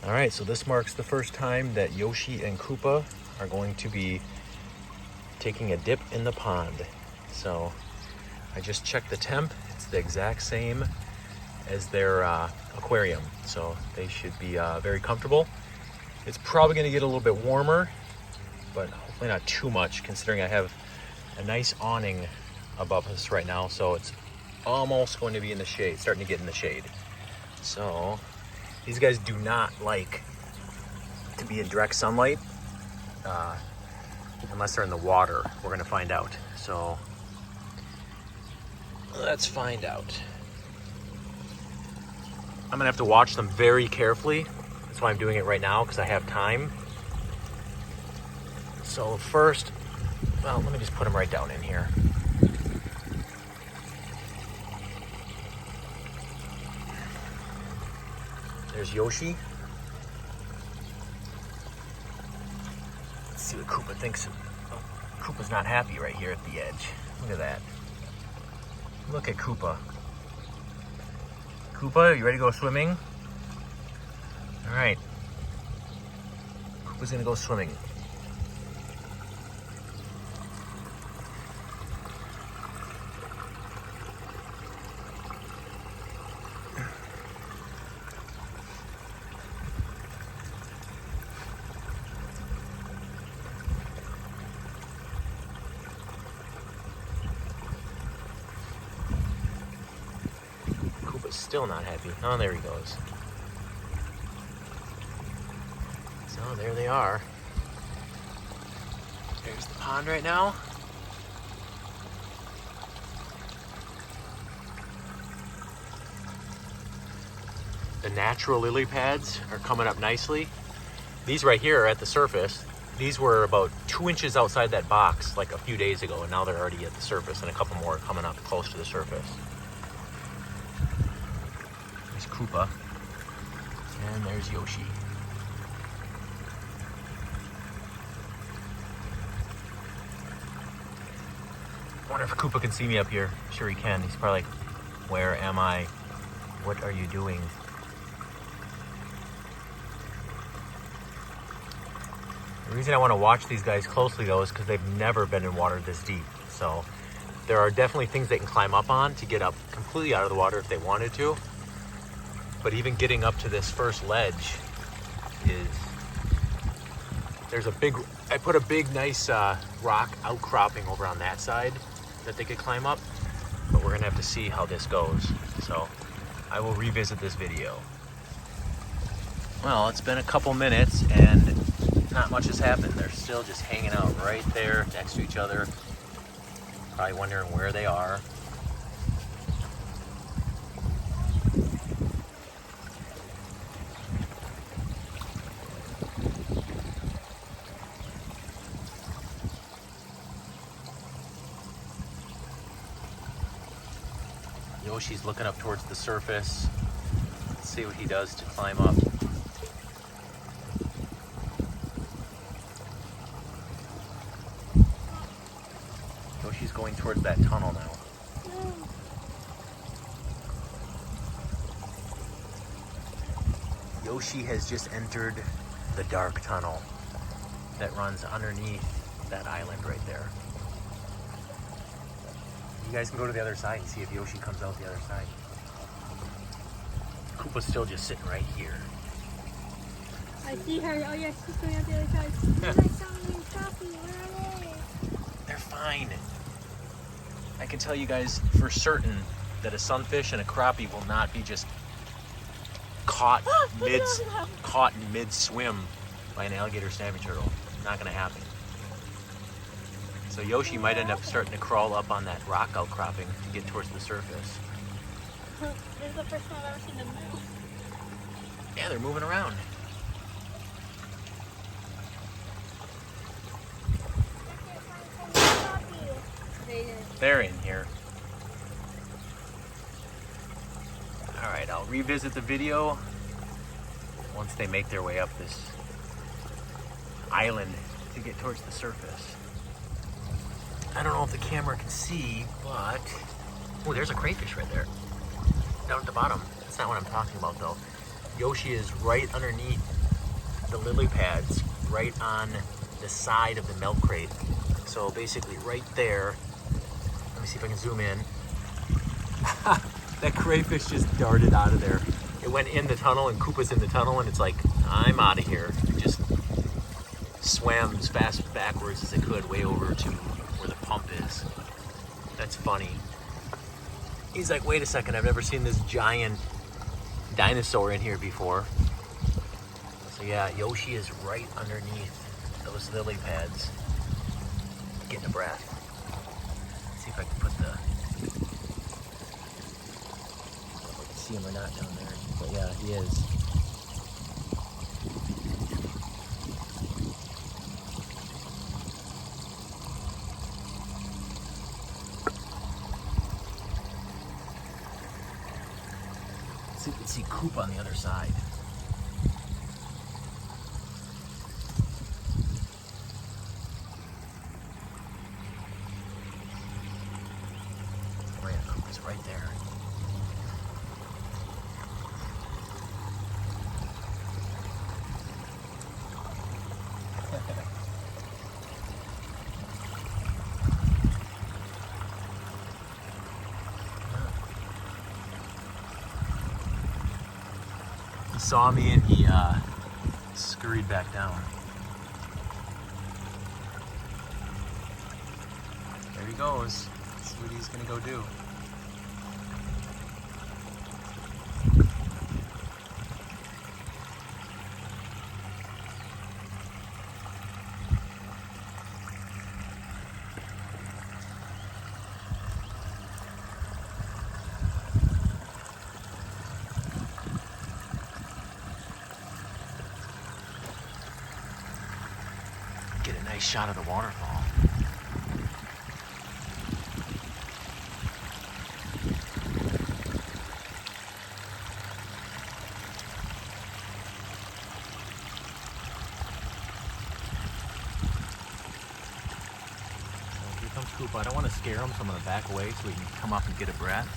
All right, so this marks the first time that Yoshi and Koopa are going to be taking a dip in the pond. So I just checked the temp. It's the exact same as their aquarium. So they should be very comfortable. It's probably gonna get a little bit warmer, but hopefully not too much, considering I have a nice awning above us right now. So it's almost going to be in the shade, starting to get in the shade. So these guys do not like to be in direct sunlight unless they're in the water. We're gonna find out. So let's find out. I'm gonna have to watch them very carefully. That's why I'm doing it right now, because I have time. So first, well, let me just put them right down in here. There's Yoshi. Let's see what Koopa thinks. Oh, Koopa's not happy right here at the edge. Look at that. Look at Koopa. Koopa, you ready to go swimming? All right. Koopa's gonna go swimming. Still not happy. Oh, there he goes. So there they are. There's the pond right now. The natural lily pads are coming up nicely. These right here are at the surface. These were about 2 inches outside that box like a few days ago, and now they're already at the surface, and a couple more are coming up close to the surface. Koopa, and there's Yoshi. I wonder if Koopa can see me up here. I'm sure he can. He's probably like, where am I? What are you doing? The reason I want to watch these guys closely though is because they've never been in water this deep. So there are definitely things they can climb up on to get up completely out of the water if they wanted to. But even getting up to this first ledge there's a big, I put a big nice rock outcropping over on that side that they could climb up, but we're gonna have to see how this goes. So I will revisit this video. Well, it's been a couple minutes and not much has happened. They're still just hanging out right there next to each other, probably wondering where they are. Yoshi's looking up towards the surface. Let's see what he does to climb up. Yoshi's going towards that tunnel now. Yoshi has just entered the dark tunnel that runs underneath that island right there. You guys can go to the other side and see if Yoshi comes out the other side. Koopa's still just sitting right here. I see her. Oh yeah, she's going out the other side. Where are they? They're fine. I can tell you guys for certain that a sunfish and a crappie will not be just caught mid-swim by an alligator snapping turtle. Not gonna happen. So Yoshi might end up starting to crawl up on that rock outcropping to get towards the surface. This is the first time I've ever seen them move. Yeah, they're moving around. They're in here. All right, I'll revisit the video once they make their way up this island to get towards the surface. I don't know if the camera can see, but... Oh, there's a crayfish right there. Down at the bottom. That's not what I'm talking about, though. Yoshi is right underneath the lily pads, right on the side of the milk crate. So basically right there. Let me see if I can zoom in. That crayfish just darted out of there. It went in the tunnel and Koopa's in the tunnel and it's like, I'm out of here. It just swam as fast backwards as it could way over to where the pump is. That's funny. He's like, wait a second, I've never seen this giant dinosaur in here before. So yeah, Yoshi is right underneath those lily pads. Getting a breath. Let's see if I can put the, if I can see him or not down there. But yeah, he is. So you can see Coop on the other side. Oh yeah, Coop is right there. He saw me and he scurried back down. There he goes. Let's see what he's gonna go do. Get a nice shot of the waterfall. So here comes Koopa. I don't want to scare him, so I'm going to back away so he can come up and get a breath.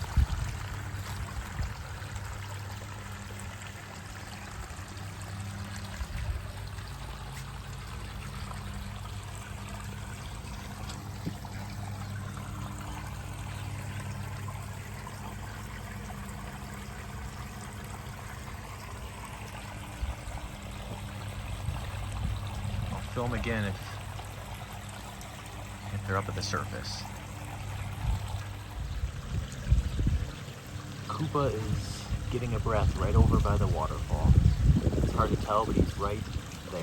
Film again if they're up at the surface. Koopa is getting a breath right over by the waterfall. It's hard to tell, but he's right there.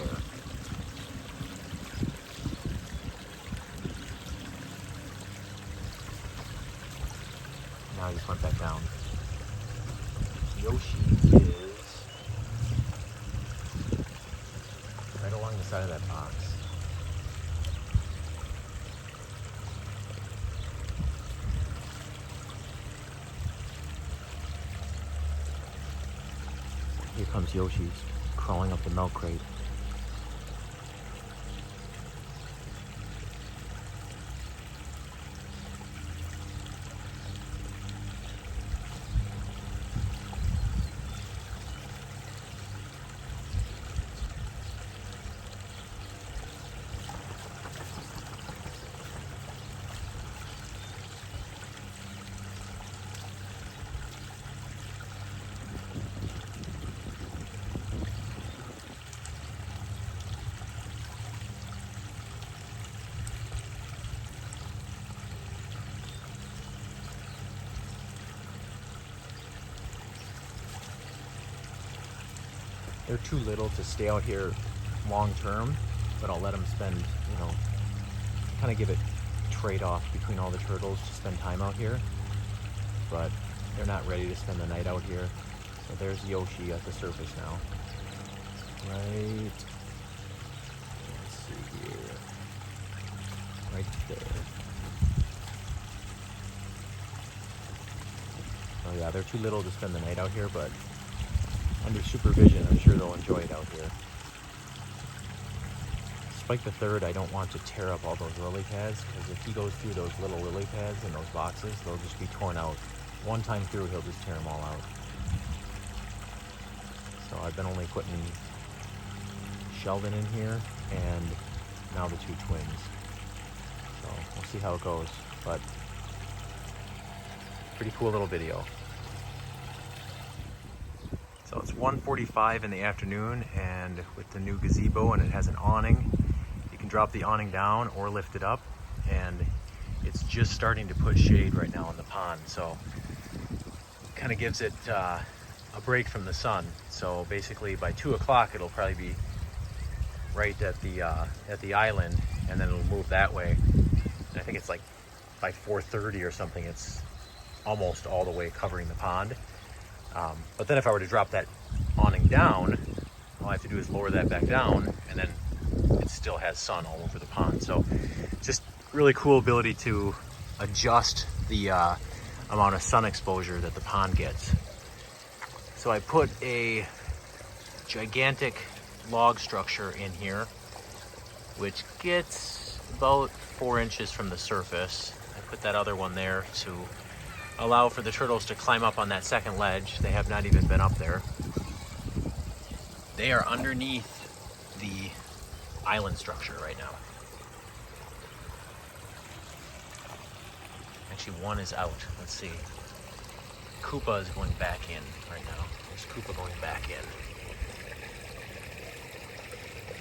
Now he just went back down. Yoshi is right along the side of that box. Here comes Yoshi crawling up the milk crate. They're too little to stay out here long term, but I'll let them spend, you know, kind of give it trade-off between all the turtles to spend time out here. But they're not ready to spend the night out here. So there's Yoshi at the surface now. Right, let's see here, right there. Oh yeah, they're too little to spend the night out here, but under supervision, I'm sure they'll enjoy it out here. Spike the third, I don't want to tear up all those lily pads, because if he goes through those little lily pads in those boxes, they'll just be torn out. One time through, he'll just tear them all out. I've been only putting Sheldon in here and now the two twins. So we'll see how it goes, but pretty cool little video. So it's 1:45 in the afternoon, and with the new gazebo, and it has an awning, you can drop the awning down or lift it up, and it's just starting to put shade right now in the pond, so kind of gives it a break from the sun. So basically by 2 o'clock it'll probably be right at the island, and then it'll move that way. And I think it's like by 4:30 or something, it's almost all the way covering the pond. But then if I were to drop that awning down, all I have to do is lower that back down, and then it still has sun all over the pond. So just really cool ability to adjust the amount of sun exposure that the pond gets. So I put a gigantic log structure in here, which gets about 4 inches from the surface. I put that other one there to allow for the turtles to climb up on that second ledge. They have not even been up there. They are underneath the island structure right now. Actually, one is out. Let's see. Koopa is going back in right now. There's Koopa going back in.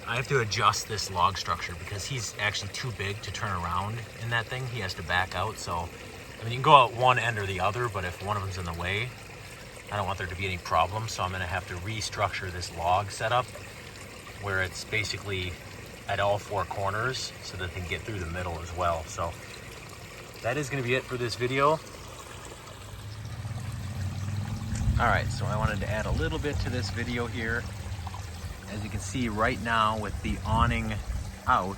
I have to adjust this log structure because he's actually too big to turn around in that thing. He has to back out. So, I mean, you can go out one end or the other, but if one of them's in the way, I don't want there to be any problems. So I'm going to have to restructure this log setup where it's basically at all 4 corners so that they can get through the middle as well. So that is going to be it for this video. All right, so I wanted to add a little bit to this video here. As you can see right now with the awning out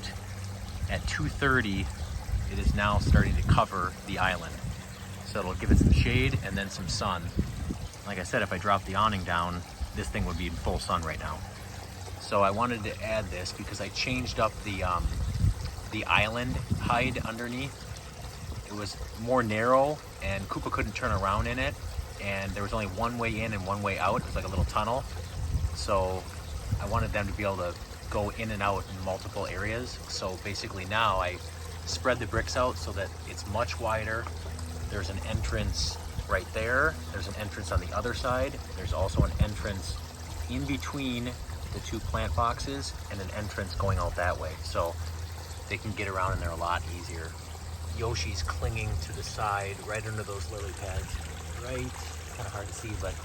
at 2:30, it is now starting to cover the island. So it'll give it some shade and then some sun. Like I said, if I drop the awning down, this thing would be in full sun right now. So I wanted to add this because I changed up the island hide underneath. It was more narrow and Koopa couldn't turn around in it. And there was only one way in and one way out. It was like a little tunnel. So I wanted them to be able to go in and out in multiple areas. So basically now I spread the bricks out so that it's much wider. There's an entrance right there. There's an entrance on the other side. There's also an entrance in between the 2 plant boxes and an entrance going out that way. So they can get around in there a lot easier. Yoshi's clinging to the side right under those lily pads. Right, kind of hard to see, but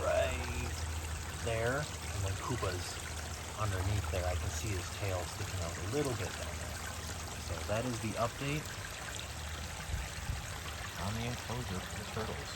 right there. And then Koopa's underneath there. I can see his tail sticking out a little bit down there. So that is the update on the enclosure for the turtles.